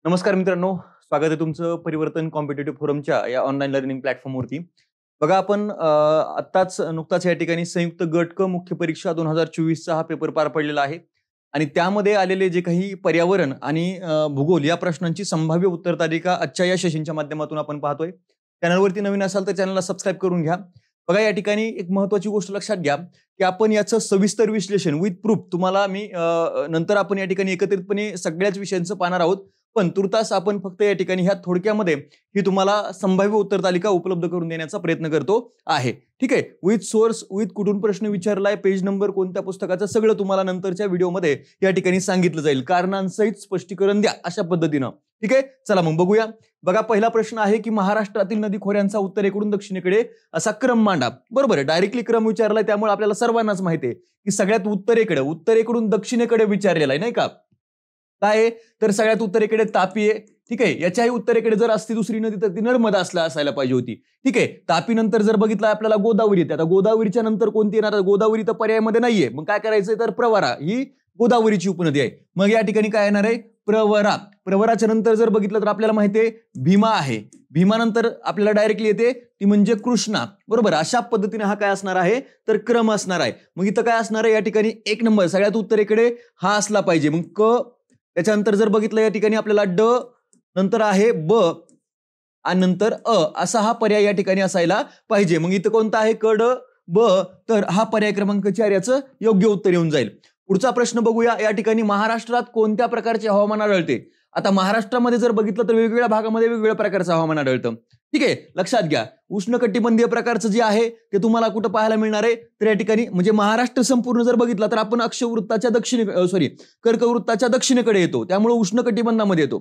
नमस्कार मित्रांनो, स्वागत आहे तुमचं परिवर्तन कॉम्पिटिटिव्ह फोरमच्या या ऑनलाईन लर्निंग प्लॅटफॉर्मवरती. बघा आपण आत्ताच नुकताच या ठिकाणी संयुक्त गट क मुख्य परीक्षा 2024 चा हा पेपर पार पडलेला आहे आणि त्यामध्ये आलेले जे काही पर्यावरण आणि भूगोल या प्रश्नांची संभाव्य उत्तरतालिका आजच्या या सेशनच्या माध्यमातून आपण पाहतोय. चॅनलवरती नवीन असाल तर चॅनलला सबस्क्राईब करून घ्या. बघा या ठिकाणी एक महत्त्वाची गोष्ट लक्षात घ्या की आपण याचं सविस्तर विश्लेषण विथ प्रूफ तुम्हाला मी नंतर आपण या ठिकाणी एकत्रितपणे सगळ्याच विषयांचं पाहणार आहोत. पण तुर्तास आपण फक्त या ठिकाणी ह्या थोडक्यामध्ये ही तुम्हाला संभाव्य उत्तर तालिका उपलब्ध करून देण्याचा प्रयत्न करतो आहे. ठीक आहे, विथ सोर्स विथ कुठून प्रश्न विचारलाय, पेज नंबर कोणत्या पुस्तकाचं सगळं तुम्हाला नंतरच्या व्हिडिओमध्ये या ठिकाणी सांगितलं जाईल. कारणांसहित स्पष्टीकरण द्या अशा पद्धतीनं. ठीक आहे, चला मग बघूया. बघा पहिला प्रश्न आहे की महाराष्ट्रातील नदी खोऱ्यांचा उत्तरेकडून दक्षिणेकडे असा क्रम मांडा. बरोबर आहे, डायरेक्टली क्रम विचारलाय त्यामुळे आपल्याला सर्वांनाच माहिती आहे की सगळ्यात उत्तरेकडून दक्षिणेकडे विचारलेला आहे नाही का. काय आहे तर सगळ्यात उत्तरेकडे तापी आहे. ठीक आहे, याच्याही उत्तरेकडे जर असती दुसरी नदी तर ती नर्मदा असायला पाहिजे होती. ठीक आहे, तापी नंतर जर बघितलं आपल्याला गोदावरी येते. आता गोदावरीच्या नंतर कोणती येणार? गोदावरी तर पर्यायामध्ये नाहीये. मग काय करायचंय तर प्रवरा ही गोदावरीची उपनदी आहे. मग या ठिकाणी काय येणार आहे? प्रवरा. प्रवराच्या नंतर जर बघितलं तर आपल्याला माहिती आहे भीमा आहे. भीमानंतर आपल्याला डायरेक्टली येते ती म्हणजे कृष्णा. बरोबर, अशा पद्धतीने हा काय असणार आहे तर क्रम असणार आहे. मग इथं काय असणार आहे या ठिकाणी एक नंबर सगळ्यात उत्तरेकडे हा असला पाहिजे. मग क त्याच्यानंतर जर बघितलं या ठिकाणी आपल्याला ड नंतर आहे ब आणि नंतर अ असा हा पर्याय या ठिकाणी असायला पाहिजे. मग इथं कोणता आहे क ड ब तर हा पर्याय क्रमांक 4 याचं योग्य उत्तर येऊन जाईल. पुढचा प्रश्न बघूया. या ठिकाणी महाराष्ट्रात कोणत्या प्रकारचे हवामान आढळते? आता महाराष्ट्रामध्ये जर बघितलं तर वेगवेगळ्या भागामध्ये वेगवेगळ्या प्रकारचं हवामान आढळतं. ठीक आहे, लक्षात घ्या. उष्णकटिबंधीय प्रकारचं जे आहे ते तुम्हाला कुठं पाहायला मिळणार आहे तर या ठिकाणी म्हणजे महाराष्ट्र संपूर्ण जर बघितला तर आपण अक्षवृत्ताच्या कर्कवृत्ताच्या दक्षिणेकडे येतो, त्यामुळे उष्णकटिबंधामध्ये येतो.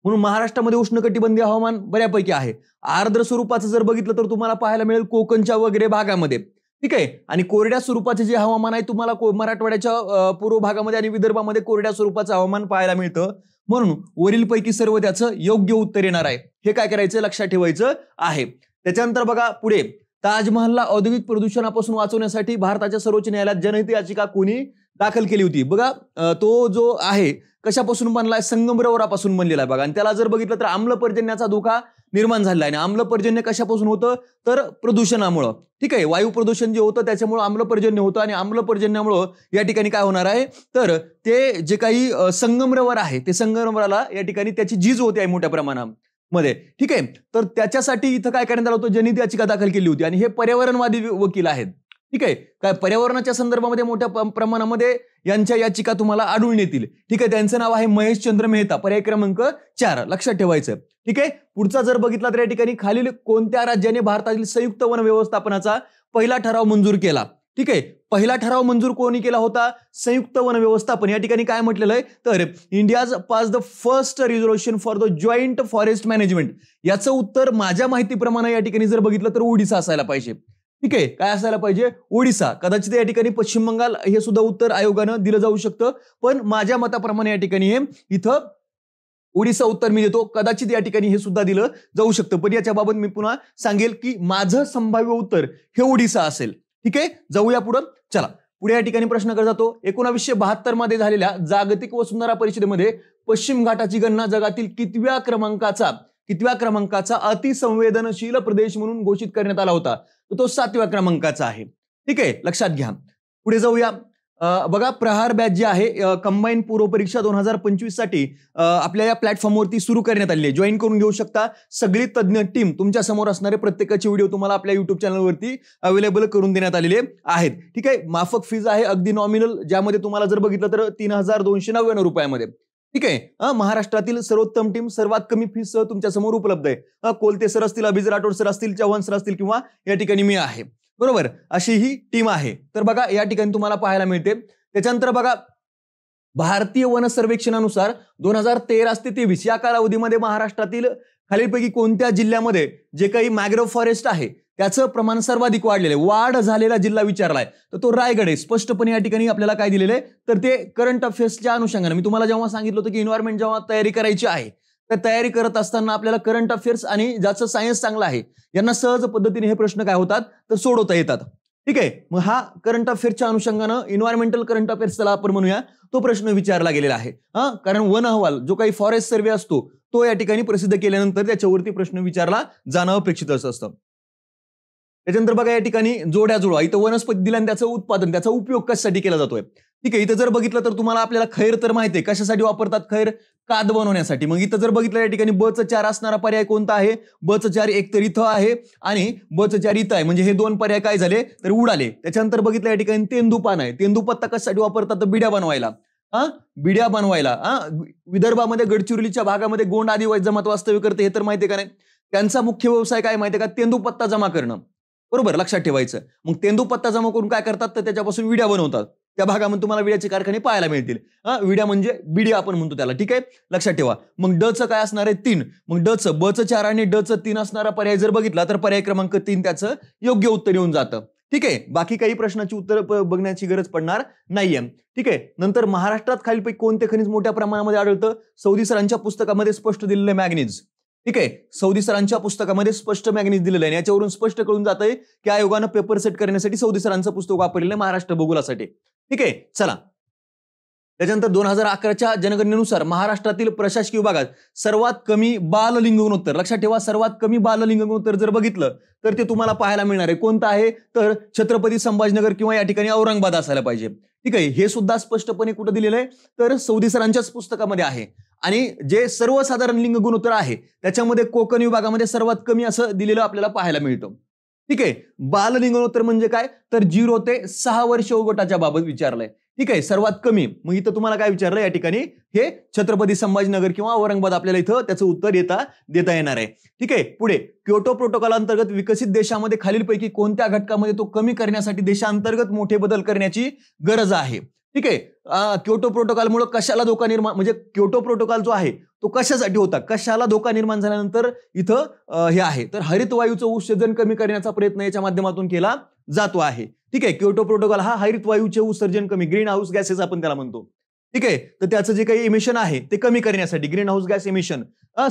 म्हणून महाराष्ट्रामध्ये उष्णकटिबंधीय हवामान बऱ्यापैकी आहे. आर्द्र स्वरूपाचं जर बघितलं तर तुम्हाला पाहायला मिळेल कोकणच्या वगैरे भागामध्ये. ठीक आहे, आणि कोरड्या स्वरूपाचे जे हवामान आहे तुम्हाला मराठवाड्याच्या पूर्व भागामध्ये आणि विदर्भामध्ये कोरड्या स्वरूपाचं हवामान पाहायला मिळतं. म्हणून वरीलपैकी सर्व त्याचं योग्य उत्तर येणार आहे. हे काय करायचं लक्षात ठेवायचं आहे. त्याच्यानंतर बघा पुढे, ताजमहलला औद्योगिक प्रदूषणापासून वाचवण्यासाठी भारताच्या सर्वोच्च न्यायालयात जनहित याचिका कोणी दाखल केली होती? बघा तो जो आहे कशापासून बनलाय? संगमरवरापासून बनलेला आहे बघा. आणि त्याला जर बघितलं तर आम्ल पर्जन्याचा धोका निर्माण झालेला आहे. आणि आम्ल पर्जन्य कशापासून होतं तर प्रदूषणामुळं. ठीक आहे, वायू प्रदूषण जे होतं त्याच्यामुळे आम्ल पर्जन्य होतं आणि आम्ल पर्जन्यामुळं या ठिकाणी काय होणार आहे तर ते जे काही संगमरवर आहे ते संगमरवराला या ठिकाणी त्याची झीज होते आहे मोठ्या प्रमाणामध्ये. ठीक आहे, तर त्याच्यासाठी इथं काय करण्यात आलं होतं? जनहित याचिका दाखल केली होती आणि हे पर्यावरणवादी वकील आहेत. ठीक आहे, काय पर्यावरणाच्या संदर्भामध्ये मोठ्या प्रमाणामध्ये यांच्या याचिका तुम्हाला आढळून येतील. ठीक आहे, त्यांचं नाव आहे महेशचंद्र मेहता. पर्याय क्रमांक 4 लक्षात ठेवायचं. ठीक आहे, पुढचा जर बघितला तर या ठिकाणी खालील कोणत्या राज्याने भारतातील संयुक्त वन व्यवस्थापनाचा पहिला ठराव मंजूर केला? ठीक आहे, पहिला ठराव मंजूर कोणी केला होता? संयुक्त वन व्यवस्थापन. या ठिकाणी काय म्हटलेलं आहे तर India's pass the first resolution for the joint forest management. याचं उत्तर माझ्या माहितीप्रमाणे या ठिकाणी जर बघितलं तर ओडिसा असायला पाहिजे. ठीक आहे, काय असायला पाहिजे? ओडिसा. कदाचित या ठिकाणी पश्चिम बंगाल हे सुद्धा उत्तर आयोगानं दिलं जाऊ शकतं, पण माझ्या मताप्रमाणे या ठिकाणी हे इथं ओडिसा उत्तर मी देतो. कदाचित या ठिकाणी हे सुद्धा दिलं जाऊ शकतं, पण याच्या बाबत मी पुन्हा सांगेल की माझं संभाव्य उत्तर हे ओडिसा असेल. ठीक आहे, जाऊया पुढं. चला पुढे या ठिकाणी प्रश्न करत जातो. 1972 मध्ये झालेल्या जागतिक वसुंधरा परिषदेमध्ये पश्चिम घाटाची गणना जगातील कितव्या क्रमांकाचा अतिसंवेदनशील प्रदेश म्हणून घोषित करण्यात आला होता? तर तो 7व्या क्रमांकाचा आहे. ठीक आहे, लक्षात घ्या. पुढे जाऊया. बघा प्रहार बॅच जे आहे कंबाईन पूर्व परीक्षा 2025 साठी आपल्या या प्लॅटफॉर्मवरती सुरू करण्यात आलेली आहे. जॉईन करून घेऊ शकता. सगळी तज्ञ टीम तुमच्या समोर असणारे प्रत्येकाचे व्हिडिओ तुम्हाला आपल्या युट्यूब चॅनलवरती अवेलेबल करून देण्यात आलेले आहेत. ठीक आहे, माफक फीज आहे अगदी नॉमिनल, ज्यामध्ये तुम्हाला जर बघितलं तर 3299 रुपयामध्ये. ठीक आहे, महाराष्ट्रातील सर्वोत्तम टीम सर्वात कमी फीस सह तुमच्या समोर उपलब्ध आहे. कोलते सर असतील, अभिज राठोड सर असतील, चव्हाण सर असतील किंवा या ठिकाणी मी आहे. बरोबर, अशी ही टीम आहे. तर बघा या ठिकाणी तुम्हाला पाहायला मिळते. त्याच्यानंतर बघा भारतीय वन सर्वेक्षणानुसार 2013 ते 23 या कालावधीमध्ये महाराष्ट्रातील खालीलपैकी कोणत्या जिल्ह्यामध्ये जे काही मॅग्रोव्ह फॉरेस्ट आहे त्याचं प्रमाण सर्वाधिक वाढलेलं आहे? वाढ झालेला जिल्हा विचारलाय तर तो रायगड आहे. स्पष्टपणे या ठिकाणी आपल्याला काय दिलेलं आहे तर ते करंट अफेअर्सच्या अनुषंगाने मी तुम्हाला जेव्हा सांगितलं होतं की एन्व्हायरमेंट जेव्हा तयारी करायची आहे तर तयारी करत असताना आपल्याला करंट अफेअर्स आणि ज्याचं सायन्स चांगलं आहे यांना सहज पद्धतीने हे प्रश्न काय होतात तर सोडवता येतात. ठीक आहे, मग हा करंट अफेअर्सच्या अनुषंगानं इन्व्हायरमेंटल करंट अफेअर्सला आपण म्हणूया तो प्रश्न विचारला गेलेला आहे. कारण वन अहवाल जो काही फॉरेस्ट सर्वे असतो तो या ठिकाणी प्रसिद्ध केल्यानंतर त्याच्यावरती प्रश्न विचारला जाणं अपेक्षित असतं. त्याच्यानंतर बघा या ठिकाणी जोड्या जुळवा. इथं वनस्पती दिला आणि त्याचं उत्पादन, त्याचा उपयोग कशासाठी केला जातोय. ठीक आहे, इथं जर बघितलं तर तुम्हाला आपल्याला खैर तर माहिती आहे कशासाठी वापरतात, खैर कात बनवण्यासाठी. मग इथं जर बघितलं या ठिकाणी ब चं 4 असणारा पर्याय कोणता आहे, ब चं 4 एक तर इथं आहे आणि ब चं 4 इथं आहे, म्हणजे हे दोन पर्याय काय झाले तर उडाले. त्याच्यानंतर बघितलं या ठिकाणी तेंदूपान आहे. तेंदूपत्ता कशासाठी वापरतात तर बिड्या बनवायला. बिड्या बनवायला. विदर्भामध्ये गडचिरोलीच्या भागामध्ये गोंड आदिवासी जमात वास्तव्य करते, हे तर माहितीये का नाही. त्यांचा मुख्य व्यवसाय काय माहितीये का, तेंदूपत्ता जमा करणं. बरोबर, लक्षात ठेवायचं. मग तेंदूपत्ता जमा करून काय करतात तर त्याच्यापासून विड्या बनवतात. त्या भागामध्ये तुम्हाला विड्याचे कारखाने पाहायला मिळतील. विड्या म्हणजे बिडी आपण म्हणतो त्याला. ठीक आहे, लक्षात ठेवा. मग ड चं काय असणार आहे 3. मग ड चं ब चं 4 आणि ड चं 3 असणारा पर्याय जर बघितला तर पर्याय क्रमांक 3 त्याचं योग्य उत्तर येऊन जातं. ठीक आहे, बाकी काही प्रश्नाची उत्तर बघण्याची गरज पडणार नाहीये. ठीक आहे, नंतर महाराष्ट्रात खालीलपैकी कोणते खनिज मोठ्या प्रमाणामध्ये आढळतं. सौदी सरांच्या पुस्तकामध्ये स्पष्ट दिलेलं आहे मॅग्नीज. ठीक आहे, सौदी सरांच्या पुस्तकामध्ये स्पष्ट मॅग्नीज दिलेलं आहे. याच्यावरून स्पष्ट कळून जात आहे की आयोगानं पेपर सेट करण्यासाठी सौदी सरांचं पुस्तक वापरलेलं आहे महाराष्ट्र भूगोलासाठी. ठीक आहे, चला. त्याच्यानंतर 2011च्या जनगणनेनुसार महाराष्ट्रातील प्रशासकीय विभागात सर्वात कमी बाललिंग गुणोत्तर, लक्षात ठेवा, सर्वात कमी बाललिंग गुणोत्तर जर बघितलं तर ते तुम्हाला पाहायला मिळणार आहे. कोणतं आहे तर छत्रपती संभाजीनगर किंवा या ठिकाणी औरंगाबाद असायला पाहिजे. ठीक आहे, हे सुद्धा स्पष्टपणे कुठं दिलेलं आहे तर सौदी सरांच्याच पुस्तकामध्ये आहे. आणि जे सर्वसाधारण लिंग गुणोत्तर आहे त्याच्यामध्ये कोकण विभागामध्ये सर्वात कमी असं दिलेलं आपल्याला पाहायला मिळतं. ठीक आहे, बाललिंग गुणोत्तर म्हणजे काय तर 0 ते 6 वर्ष वयोगटाच्या बाबत विचारलंय. ठीक आहे, सर्वात कमी. मग इथं तुम्हाला काय विचारलं या ठिकाणी हे छत्रपती संभाजीनगर किंवा औरंगाबाद आपल्याला इथं त्याचं उत्तर देता येणार आहे. ठीक आहे, पुढे क्योटो प्रोटोकॉल अंतर्गत विकसित देशामध्ये खालीलपैकी कोणत्या घटकामध्ये तो कमी करण्यासाठी देशांतर्गत मोठे बदल करण्याची गरज आहे. ठीक आहे, क्योटो प्रोटोकॉलमुळे कशाला धोका निर्माण, म्हणजे क्योटो प्रोटोकॉल जो आहे तो कशासाठी होता, कशाला धोका निर्माण झाल्यानंतर इथं हे आहे तर हरित वायूचं उत्सर्जन कमी करण्याचा प्रयत्न याच्या माध्यमातून केला जातो आहे. ठीक आहे, क्योटो प्रोटोकॉल हा हरित वायूचे उत्सर्जन कमी, ग्रीन हाऊस गॅसेस आपण त्याला म्हणतो. ठीक आहे, तर त्याचं जे काही इमिशन आहे ते कमी करण्यासाठी ग्रीन हाऊस गॅस इमिशन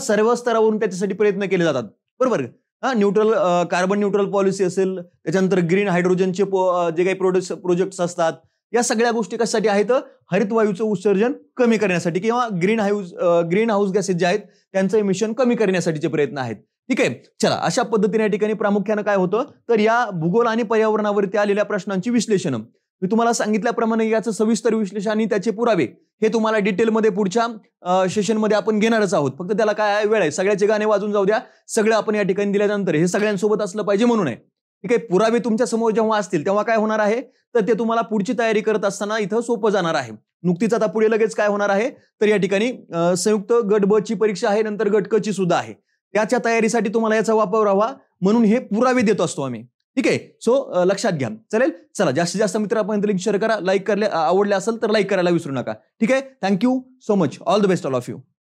सर्व स्तरावरून त्याच्यासाठी प्रयत्न केले जातात. बरोबर, न्यूट्रल कार्बन न्यूट्रल पॉलिसी असेल, त्याच्यानंतर ग्रीन हायड्रोजनचे जे काही प्रोजेक्ट्स असतात, या सगळ्या गोष्टी कशासाठी आहेत हरित वायूचं उत्सर्जन कमी करण्यासाठी किंवा ग्रीन हाऊस गॅसेस जे आहेत त्यांचं इमिशन कमी करण्यासाठीचे प्रयत्न आहेत. ठीक आहे, चला, अशा पद्धतीने या ठिकाणी प्रामुख्यानं काय होतं तर या भूगोल आणि पर्यावरणावरती आलेल्या प्रश्नांची विश्लेषण मी तुम्हाला सांगितल्याप्रमाणे याचं सविस्तर विश्लेषण आणि त्याचे पुरावे हे तुम्हाला डिटेलमध्ये पुढच्या सेशनमध्ये आपण घेणारच आहोत. फक्त त्याला काय वेळ आहे, सगळ्याचे गाणे वाजून जाऊ द्या, सगळं आपण या ठिकाणी दिल्यानंतर हे सगळ्यांसोबत असलं पाहिजे म्हणून आहे. ठीक आहे, पुरावे तुमच्या समोर जेव्हा असतील तेव्हा काय होणार आहे तर ते तुम्हाला पुढची तयारी करत असताना इथं सोपं जाणार आहे. नुकतीच आता पुढे लगेच काय होणार आहे तर या ठिकाणी संयुक्त गट ब ची परीक्षा आहे, नंतर गट क ची सुद्धा आहे. त्याच्या तयारीसाठी तुम्हाला याचा वापर व्हावा म्हणून हे पुरावे देत असतो आम्ही. ठीक आहे, सो लक्षात घ्या. चालेल, चला, जास्तीत जास्त मित्रांपर्यंत लिंक शेअर करा, लाईक आवडले असेल तर लाईक करायला विसरू नका. ठीक आहे, thank you so much, all the best all of you.